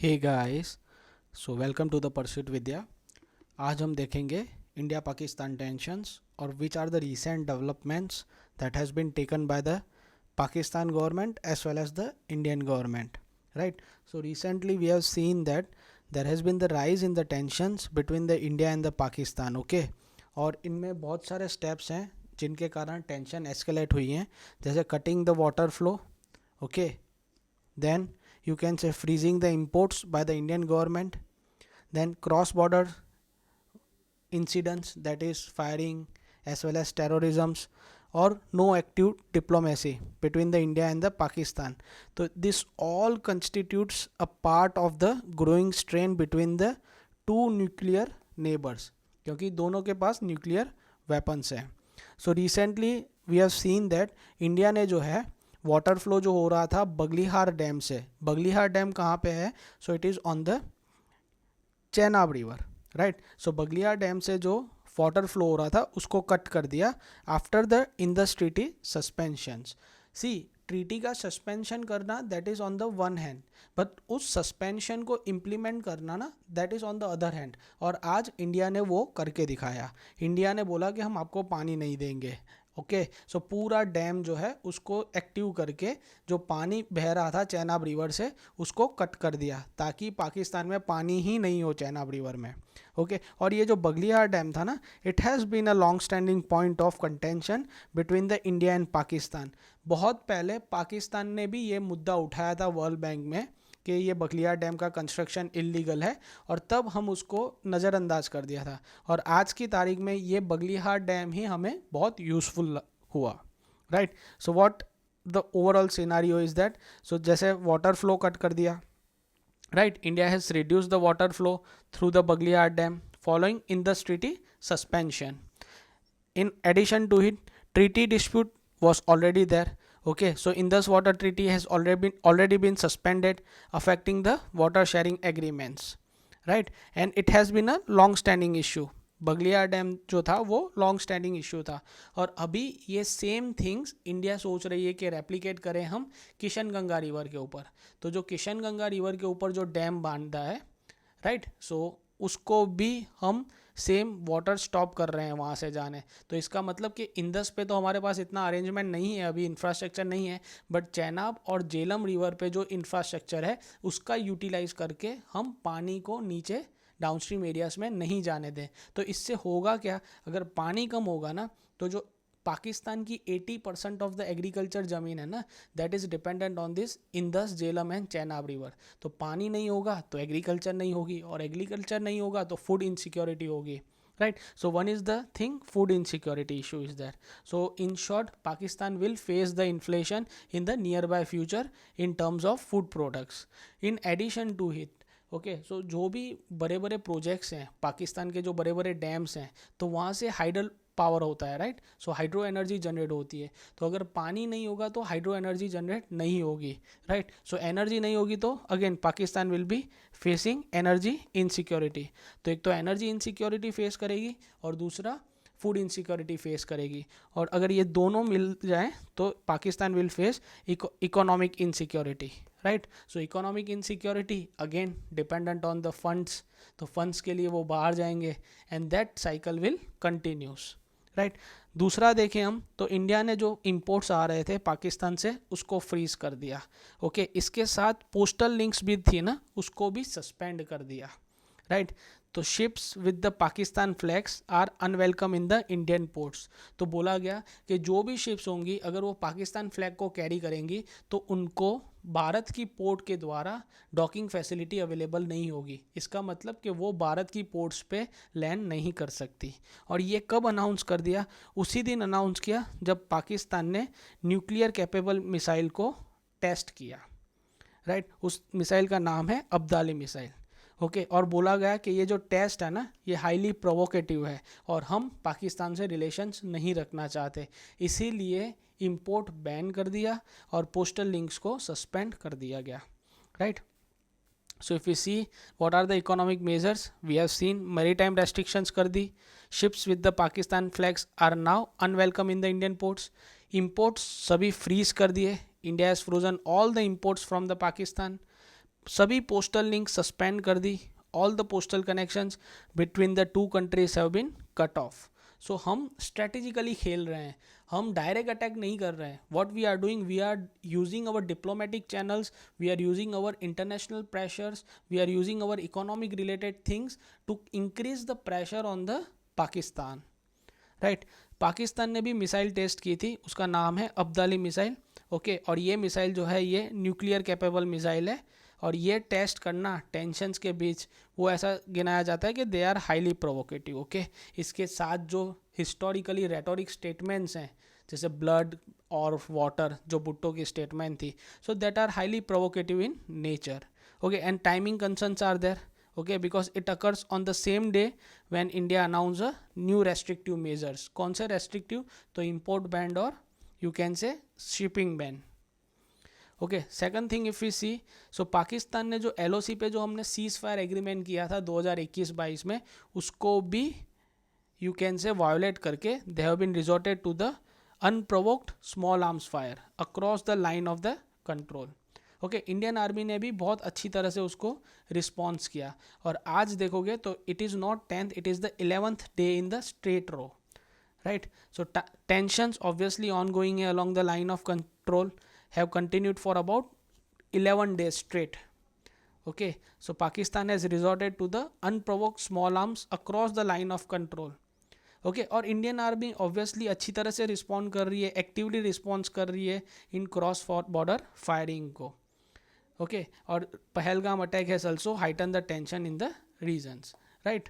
Hey guys, so welcome to the pursuit Vidya. आज हम देखेंगे इंडिया पाकिस्तान टेंशंस और which are the recent developments that has been taken by the Pakistan government as well as the Indian government, right? So recently we have seen that there has been the rise in the tensions between the India and the Pakistan, okay? और इनमें बहुत सारे steps हैं जिनके कारण tension escalate हुई हैं, जैसे cutting the water flow, okay, then you can say freezing the imports by the Indian government, then cross border incidents, that is firing as well as terrorisms, or no active diplomacy between the India and the Pakistan. So this all constitutes a part of the growing strain between the two nuclear neighbors, क्योंकि दोनों के पास nuclear weapons हैं. So recently we have seen that India ने जो है water flow जो हो रहा था बगलीहार डैम से, बगलीहार डैम कहाँ पे है? So it is on the Chenab river, right? So Baglihar dam से जो वाटर फ्लो हो रहा था उसको कट कर दिया after the Indus treaty suspensions. See, treaty का सस्पेंशन करना that is on the one hand, but उस सस्पेंशन को इम्प्लीमेंट करना ना that is on the other hand. और आज इंडिया ने वो करके दिखाया. इंडिया ने बोला कि हम आपको पानी नहीं देंगे, ओके. सो पूरा डैम जो है उसको एक्टिव करके जो पानी बह रहा था चेनाब रिवर से उसको कट कर दिया ताकि पाकिस्तान में पानी ही नहीं हो चेनाब रिवर में, ओके. और ये जो बगलियार डैम था ना, it has been a long standing point of contention between the India and Pakistan. बहुत पहले पाकिस्तान ने भी ये मुद्दा उठाया था वर्ल्ड बैंक में कि ये बगलियार डैम का कंस्ट्रक्शन इलीगल है, और तब हम उसको नज़रअंदाज कर दिया था. और आज की तारीख में ये बगलिहार डैम ही हमें बहुत यूज़फुल हुआ, right? So what the overall scenario is that, so जैसे वाटर फ्लो कट कर दिया, right? India has reduced the water flow through the Baghlihar Dam following Indus Treaty suspension. In addition to it, treaty dispute was already there. Okay, so Indus Water Treaty has already been suspended, affecting the water sharing agreements, right? And it has been a long-standing issue. Baglihar dam जो था वो long standing issue था, और अभी ये same things India सोच रही है कि रेप्लिकेट करें हम किशन गंगा रिवर के ऊपर. तो जो किशन गंगा रिवर के ऊपर जो डैम बांधा है, राइट, सो उसको भी हम सेम वाटर स्टॉप कर रहे हैं वहाँ से जाने. तो इसका मतलब कि इंदस पे तो हमारे पास इतना अरेंजमेंट नहीं है, अभी इंफ्रास्ट्रक्चर नहीं है, बट चेनाब और जेलम रिवर पे जो इंफ्रास्ट्रक्चर है उसका यूटिलाइज करके हम पानी को नीचे डाउनस्ट्रीम एरियाज में नहीं जाने दें. तो इससे होगा क्या, अगर पानी कम होगा ना, तो जो पाकिस्तान की 80% ऑफ द एग्रीकल्चर ज़मीन है ना, that is dependent on this Indus, Jhelum and Chenab river. तो पानी नहीं होगा तो एग्रीकल्चर नहीं होगी, और एग्रीकल्चर नहीं होगा तो फूड इनसिक्योरिटी होगी, right? So one is the thing, food insecurity issue is there. So in short, Pakistan will face the inflation in the nearby future in terms of food products. In addition to it, okay, so जो भी बड़े बड़े projects हैं पाकिस्तान के, जो बड़े बड़े dams हैं, तो वहाँ से हाइडल पावर होता है, राइट? सो हाइड्रो एनर्जी जनरेट होती है. तो अगर पानी नहीं होगा तो हाइड्रो एनर्जी जनरेट नहीं होगी, राइट? सो एनर्जी नहीं होगी तो again Pakistan will be facing energy insecurity. तो एक तो एनर्जी इनसिक्योरिटी फेस करेगी और दूसरा फूड इनसिक्योरिटी फेस करेगी. और अगर ये दोनों मिल जाएं तो Pakistan will face economic insecurity, right? So economic insecurity again dependent on the funds. तो फंड्स के लिए वो बाहर जाएंगे and that cycle will continuous, right? दूसरा देखें हम तो इंडिया ने जो इंपोर्ट्स आ रहे थे पाकिस्तान से उसको फ्रीज कर दिया, ओके. इसके साथ पोस्टल लिंक्स भी थी ना, उसको भी सस्पेंड कर दिया, राइट? तो ships with the Pakistan flags are unwelcome in the Indian ports. तो बोला गया कि जो भी शिप्स होंगी अगर वो पाकिस्तान फ्लैग को कैरी करेंगी तो उनको भारत की पोर्ट के द्वारा डॉकिंग फैसिलिटी अवेलेबल नहीं होगी. इसका मतलब कि वो भारत की पोर्ट्स पे लैंड नहीं कर सकती. और ये कब अनाउंस कर दिया? उसी दिन अनाउंस किया जब पाकिस्तान ने न्यूक्लियर कैपेबल मिसाइल को टेस्ट किया, राइट? उस मिसाइल का नाम है अब्दाली मिसाइल, ओके. और बोला गया कि ये जो टेस्ट है ना, ये हाईली प्रोवोकेटिव है और हम पाकिस्तान से रिलेशंस नहीं रखना चाहते, इसीलिए इंपोर्ट बैन कर दिया और पोस्टल लिंक्स को सस्पेंड कर दिया गया, right? So if you see what are the economic measures, we have seen maritime restrictions कर दी. Ships with the Pakistan flags are now unwelcome in the Indian ports. Imports सभी फ्रीज कर दिए. India has frozen all the imports from the Pakistan. सभी postal link suspend कर दी, all the postal connections between the two countries have been cut off. So हम strategically खेल रहे हैं, हम डायरेक्ट अटैक नहीं कर रहे हैं. What we are doing, we are using our diplomatic channels, we are using our international pressures, we are using our economic related things to increase the pressure on the Pakistan. Right, Pakistan ने भी missile test की थी, उसका नाम है Abdali missile. Okay, और ये missile जो है ये न्यूक्लियर कैपेबल मिसाइल है, और ये टेस्ट करना टेंशंस के बीच वो ऐसा गिनाया जाता है कि they are highly provocative. Okay, इसके साथ जो हिस्टोरिकली रेटोरिक स्टेटमेंट्स हैं जैसे ब्लड और वाटर जो भुट्टो की स्टेटमेंट थी, so that are highly provocative in nature. Okay, and timing concerns are there. Okay, because it occurs on the same day when India announced a new restrictive measures. कौन से restrictive? तो import ban और you can say shipping ban. Okay, second thing if we see, so Pakistan ने जो LOC पे जो हमने cease fire agreement किया था 2021-22 में, उसको भी you can say violate करके they have been resorted to the unprovoked small arms fire across the line of the control. Okay, Indian army ने भी बहुत अच्छी तरह से उसको रिस्पॉन्स किया. और आज देखोगे तो it is not 10th, it is the 11th day in the straight row. Right, so tensions obviously on going along the line of control have continued for about 11 days straight. Okay, so Pakistan has resorted to the unprovoked small arms across the line of control. Okay, और Indian army obviously अच्छी तरह से respond कर रही है, actively response कर रही है इन क्रॉस बॉर्डर फायरिंग को. ओके, और Pahalgam attack has also heighten the tension in the regions. Right,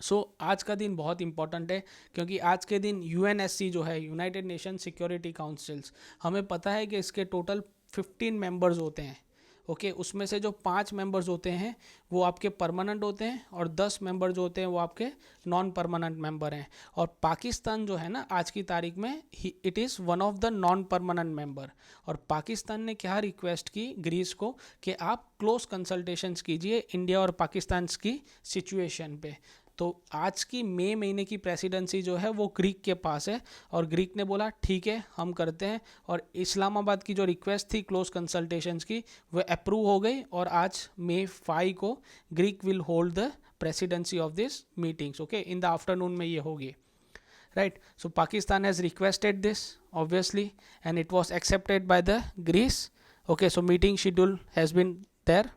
so आज का दिन बहुत इंपॉर्टेंट है क्योंकि आज के दिन UNSC जो है, यूनाइटेड नेशन सिक्योरिटी काउंसिल्स, हमें पता है कि इसके टोटल 15 मेंबर्स होते हैं. ओके, उसमें से जो 5 मेंबर्स होते हैं वो आपके परमानेंट होते हैं और 10 मेंबर जो होते हैं वो आपके नॉन परमानेंट मेंबर हैं. और पाकिस्तान जो है ना आज की तारीख में it is one of the non permanent member. और पाकिस्तान ने क्या रिक्वेस्ट की ग्रीस को कि आप क्लोज कंसल्टेशंस कीजिए इंडिया और पाकिस्तान की सिचुएशन पे. तो आज की मई महीने की प्रेसिडेंसी जो है वो ग्रीक के पास है, और ग्रीक ने बोला ठीक है हम करते हैं. और इस्लामाबाद की जो रिक्वेस्ट थी क्लोज कंसल्टेशंस की वो अप्रूव हो गई, और आज May 5 को Greek will hold the presidency of this meetings. Okay, in the afternoon में ये होगी. Right, so Pakistan has requested this obviously and it was accepted by the Greece. Okay, so meeting schedule has been there.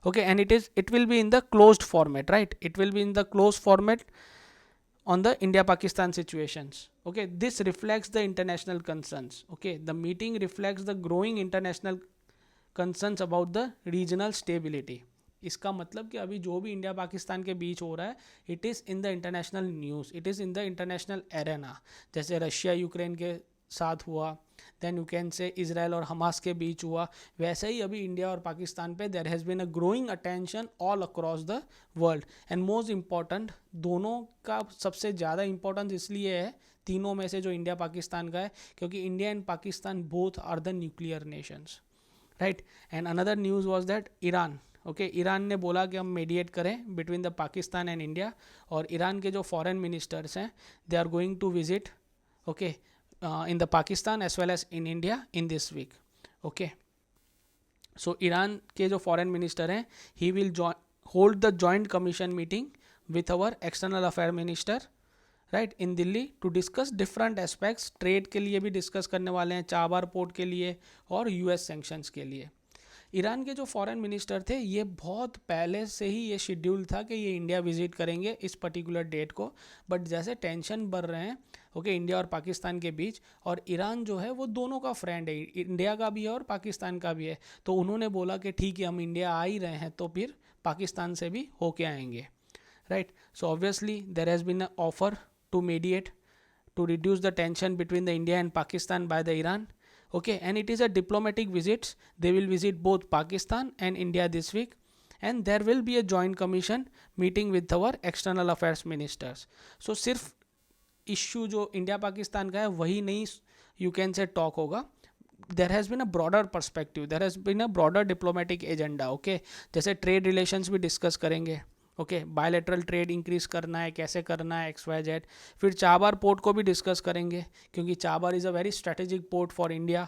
Okay, and it will be in the closed format, right? It will be in the closed format on the India-Pakistan situations. Okay, this reflects the international concerns. Okay, the meeting reflects the growing international concerns about the regional stability. इसका मतलब कि अभी जो भी India Pakistan के बीच हो रहा है, it is in the international news, it is in the international arena. जैसे रशिया यूक्रेन के साथ हुआ, then you can say Israel और हमास के बीच हुआ, वैसे ही अभी इंडिया और पाकिस्तान पे there has been a growing attention all across the world. And most important, दोनों का सबसे ज़्यादा इंपॉर्टेंस इसलिए है तीनों में से जो इंडिया पाकिस्तान का है, क्योंकि India and Pakistan both are the nuclear nations. Right, and another news was that Iran, okay, Iran ने बोला कि हम मीडिएट करें between the Pakistan and India. और ईरान के जो फॉरेन मिनिस्टर्स हैं they are going to visit, okay, in the Pakistan as well as in India in this week. Okay, so Iran के जो foreign minister हैं he will hold the joint commission meeting with our external affair minister, right, in Delhi to discuss different aspects. Trade के लिए भी discuss करने वाले हैं, Chabahar port के लिए और US सैंक्शंस के लिए. ईरान के जो फॉरेन मिनिस्टर थे ये बहुत पहले से ही ये शेड्यूल था कि ये इंडिया विजिट करेंगे इस पर्टिकुलर डेट को. बट जैसे टेंशन बढ़ रहे हैं ओके इंडिया और पाकिस्तान के बीच, और ईरान जो है वो दोनों का फ्रेंड है, इंडिया का भी है और पाकिस्तान का भी है, तो उन्होंने बोला कि ठीक है हम इंडिया आ ही रहे हैं तो फिर पाकिस्तान से भी होके आएंगे. Right, so obviously there has been a offer to mediate to reduce the tension between the India and Pakistan by the Iran. Okay, and it is a diplomatic visits. They will visit both Pakistan and India this week, and there will be a joint commission meeting with our external affairs ministers. So सिर्फ issue जो India Pakistan का है वही नहीं you can से talk होगा. There has been a broader perspective, there has been a broader diplomatic agenda. Okay, जैसे trade relations भी डिस्कस करेंगे. ओके, बायलैटरल ट्रेड इंक्रीज करना है, कैसे करना है, XYZ. फिर चाबार पोर्ट को भी डिस्कस करेंगे क्योंकि Chabahar is a very strategic port for India.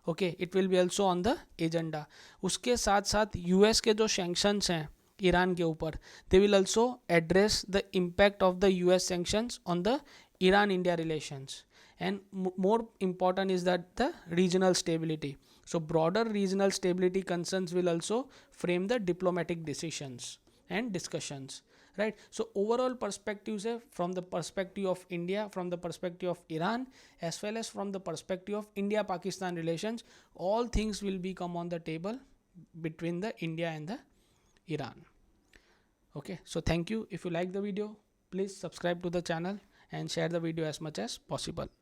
Okay, it will be also on the agenda. उसके साथ साथ यूएस के जो सैंक्शंस हैं ईरान के ऊपर, they will also address the impact of the US sanctions on the Iran India relations. And more important is that the regional stability. So broader regional stability concerns will also frame the diplomatic decisions and discussions, right? So overall perspectives है from the perspective of India, from the perspective of Iran, as well as from the perspective of India Pakistan relations, all things will be come on the table between the India and the Iran. Okay, so thank you. If you like the video, please subscribe to the channel and share the video as much as possible.